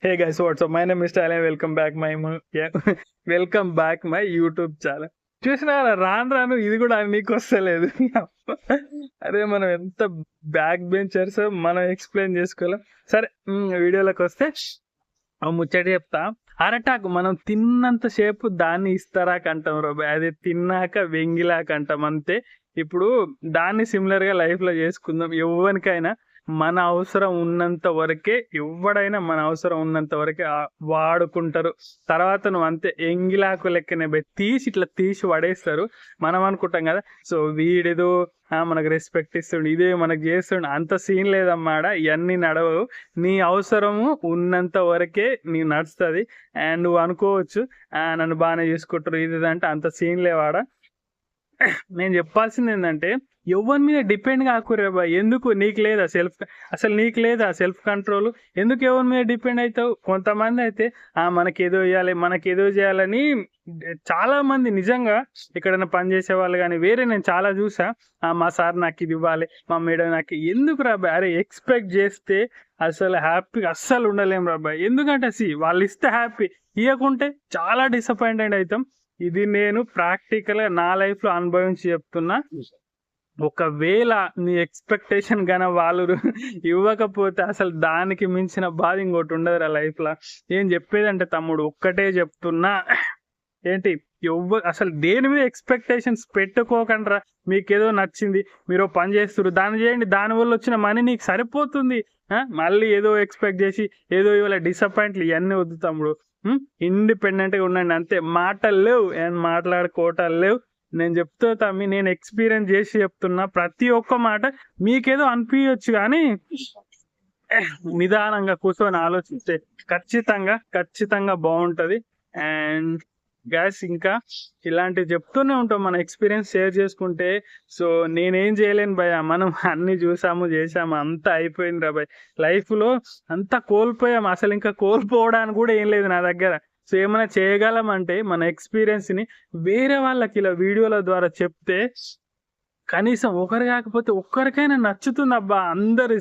Hey guys, what's up? My name is Tyler. Welcome back my YouTube channel. చూసినారా రాను ఇది కూడా నీకు వస్తలేదు. అరే మనం ఎంత బ్యాక్ బెంచర్స్ మనం ఎక్స్ప్లెయిన్ చేసుకోలేం. సరే వీడియోలోకి వస్తే ముచ్చట చెప్తా. అరటాకు మనం తిన్నంత సేపు దాన్ని ఇస్తారాక అంటాం రోబాయ్, అది తిన్నాక వెంగిలాక అంటాం అంతే. ఇప్పుడు దాన్ని సిమిలర్ గా లైఫ్ లో చేసుకుందాం. ఎవరికైనా మన అవసరం ఉన్నంత వరకే, ఎవడైనా మన అవసరం ఉన్నంత వరకే వాడుకుంటారు. తర్వాత నువ్వు అంతే ఎంగిలాకు లెక్కనే తీసి ఇట్లా తీసి పడేస్తారు. మనం అనుకుంటాం కదా, సో వీడేదో మనకు రెస్పెక్ట్ ఇస్తుండు, ఇదే మనకు చేస్తుండు, అంత సీన్ లేదమ్మాడ. ఇవన్నీ నడవవు. నీ అవసరము ఉన్నంత వరకే నీ నడుస్తుంది. అండ్ నువ్వు అనుకోవచ్చు నన్ను బాగానే చూసుకుంటారు ఇది అంటే, అంత సీన్ లేవాడ. నేను చెప్పాల్సింది ఏంటంటే, ఎవరి మీద డిపెండ్ కాకూరే బాయ్. ఎందుకు నీకు లేదా నీకు లేదా సెల్ఫ్ కంట్రోల్? ఎందుకు ఎవరి మీద డిపెండ్ అవుతావు? కొంతమంది అయితే మనకేదో ఇవ్వాలి, మనకేదో చేయాలని చాలా మంది నిజంగా ఎక్కడైనా పని చేసే వాళ్ళు కానీ వేరే నేను చాలా చూసా. మా సార్ నాకు ఇది ఇవ్వాలి, మా మేడం నాకు, ఎందుకు రాబాయ్? అరే ఎక్స్పెక్ట్ చేస్తే అసలు హ్యాపీగా అస్సలు ఉండలేం రాబాయ్. ఎందుకంటే వాళ్ళు ఇస్తే హ్యాపీ, ఇవ్వకుంటే చాలా డిసప్పాయింటెడ్ అవుతాం. ఇది నేను ప్రాక్టికల్ గా నా లైఫ్ లో అనుభవించి చెప్తున్నా. ఒకవేళ నీ ఎక్స్పెక్టేషన్ గాన వాళ్ళు ఇవ్వకపోతే అసలు దానికి మించిన బాధ ఇంకోటి ఉండదురా లైఫ్ లో. ఏం చెప్పేదంటే తమ్ముడు, ఒక్కటే చెప్తున్నా, ఏంటి అసలు దేని మీద ఎక్స్పెక్టేషన్స్ పెట్టుకోకండ్రా. మీకేదో నచ్చింది, మీరు పని చేస్తారు, దాన్ని చేయండి, దానివల్ల వచ్చిన మనీ నీకు సరిపోతుంది. మళ్ళీ ఏదో ఎక్స్పెక్ట్ చేసి ఏదో ఇవాళ డిసప్పాయింట్లు ఇవన్నీ వద్దు తమ్ముడు. ఇండిపెండెంట్ గా ఉండండి అంతే. మాటలు లేవు అండ్ మాట్లాడుకోవటాలు లేవు. నేను చెప్తా తమ్మి, నేను ఎక్స్పీరియన్స్ చేసి చెప్తున్నా. ప్రతి ఒక్క మాట మీకేదో అనిపించచ్చు, కానీ నిదానంగా కూర్చొని ఆలోచిస్తే ఖచ్చితంగా బాగుంటది. అండ్ గ్యాస్ ఇంకా ఇలాంటివి చెప్తూనే ఉంటాం, మన ఎక్స్పీరియన్స్ షేర్ చేసుకుంటే. సో నేనేం చేయలేను భయ, మనం అన్ని చూసాము చేసాము, అంతా అయిపోయింది రా భయ్. లైఫ్ లో అంతా కోల్పోయాము, అసలు ఇంకా కోల్పోవడానికి కూడా ఏం లేదు నా దగ్గర. సో ఏమైనా చేయగలమంటే మన ఎక్స్పీరియన్స్ ని వేరే వాళ్ళకి ఇలా వీడియోల ద్వారా చెప్తే కనీసం ఒకరు కాకపోతే ఒక్కరికైనా నచ్చుతుంది. అబ్బా అందరు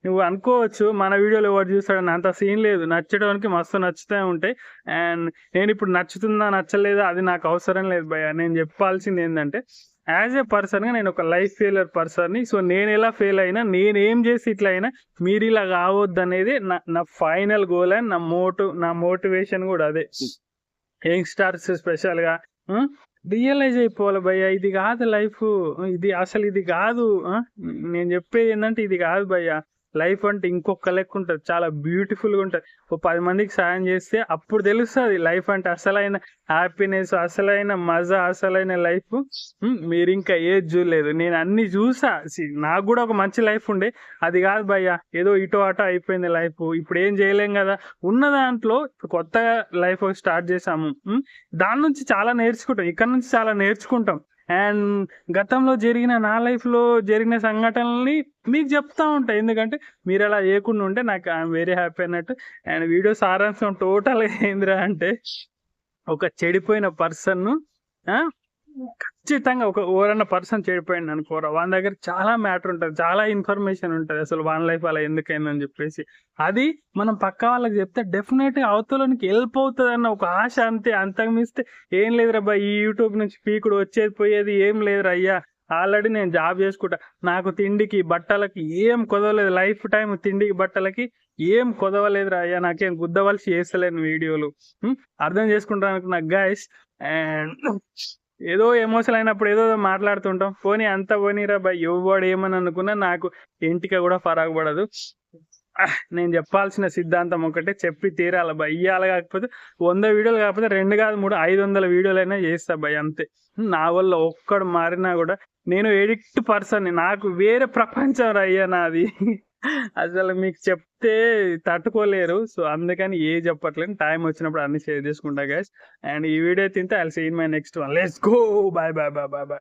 నువ్వు అనుకోవచ్చు మన వీడియోలో ఎవరు చూస్తాడని, అంత సీన్ లేదు. నచ్చడానికి మస్తు నచ్చుతూ ఉంటాయి. అండ్ నేను ఇప్పుడు నచ్చుతుందా నచ్చలేదా అది నాకు అవసరం లేదు భయ్య. నేను చెప్పాల్సింది ఏంటంటే, యాజ్ ఏ పర్సన్గా నేను ఒక లైఫ్ ఫెయిలియర్ పర్సన్ని. సో నేను ఎలా ఫెయిల్ అయినా, నేనేం చేసి ఇట్లా అయినా మీరు ఇలా కావద్దు అనేది నా ఫైనల్ గోల్. అండ్ నా మోటివేషన్ కూడా అదే. యంగ్స్టార్స్ స్పెషల్గా రియలైజ్ అయిపోవాలి భయ్య, ఇది కాదు లైఫ్, ఇది కాదు. నేను చెప్పేది ఏంటంటే, ఇది కాదు భయ్య. లైఫ్ అంటే ఇంకొక లెక్క ఉంటుంది, చాలా బ్యూటిఫుల్గా ఉంటుంది. ఒక 10 మందికి సాయం చేస్తే అప్పుడు తెలుస్తుంది లైఫ్ అంటే అసలైన హ్యాపీనెస్, అసలైన మజా, అసలైన లైఫ్. మీరు ఇంకా ఏది చూడలేదు, నేను అన్ని చూసా. నాకు కూడా ఒక మంచి లైఫ్ ఉండే, అది కాదు భయ్య. ఏదో ఇటో అటో అయిపోయింది లైఫ్. ఇప్పుడు ఏం చేయలేం కదా, ఉన్న దాంట్లో కొత్తగా లైఫ్ స్టార్ట్ చేసాము. దాని నుంచి చాలా నేర్చుకుంటాం, ఇక్కడ నుంచి చాలా నేర్చుకుంటాం. అండ్ గతంలో నా లైఫ్లో జరిగిన సంఘటనల్ని మీకు చెప్తా ఉంటాయి, ఎందుకంటే మీరు అలా చేయకుండా ఉంటే నాకు ఐఎమ్ వెరీ హ్యాపీ అన్నట్టు. అండ్ వీడియో సారాంశం టోటల్గా ఏందిరా అంటే, ఒక చెడిపోయిన పర్సన్ను ఖచ్చితంగా ఎవరన్నా పర్సన్ చెడిపోయింది అనుకోరా, వాళ్ళ దగ్గర చాలా మ్యాటర్ ఉంటుంది, చాలా ఇన్ఫర్మేషన్ ఉంటుంది, అసలు వాళ్ళ లైఫ్ అలా ఎందుకైందని చెప్పేసి. అది మనం పక్క వాళ్ళకి చెప్తే డెఫినెట్గా అవతలనికి హెల్ప్ అవుతుంది అన్న ఒక ఆశ, అంతే. అంతకు మిస్తే ఏం లేదురా అబ్బా, ఈ యూట్యూబ్ నుంచి పీకుడు వచ్చేది పోయేది ఏం లేదురా అయ్యా. ఆల్రెడీ నేను జాబ్ చేసుకుంటా, నాకు తిండికి బట్టలకి ఏం కుదవలేదు. లైఫ్ టైం తిండికి బట్టలకి ఏం కుదవలేదురా అయ్యా. నాకేం గుద్దవలసి చేస్తలేను వీడియోలు. అర్థం చేసుకుంటాను నాకు గైస్. అండ్ ఏదో ఎమోషన్ అయినప్పుడు ఏదో మాట్లాడుతుంటాం, పోనీ అంత పోనీరా బాయ్, ఎవడు ఏమని అనుకున్నా నాకు ఇంటికి కూడా ఫరాకు పడదు. నేను చెప్పాల్సిన సిద్ధాంతం ఒకటే, చెప్పి తీరాలి బాయ్. ఇయ్యాల కాకపోతే 100 వీడియోలు కాకపోతే 2 కాదు 3 500 వీడియోలైనా చేస్తా బాయ్, అంతే. నా వల్ల ఒక్కడు మారినా కూడా నేను ఎడిక్ట్ పర్సన్, నాకు వేరే ప్రపంచం అయ్యా నాది. అసలు మీకు చెప్తే తట్టుకోలేరు. సో అందుకని చెప్పట్లేదు, టైం వచ్చినప్పుడు అన్ని షేర్ చేసుకుంటా గైస్. అండ్ ఈ వీడియో తింటే I will see in my next one. Let's go, bye bye bye bye bye.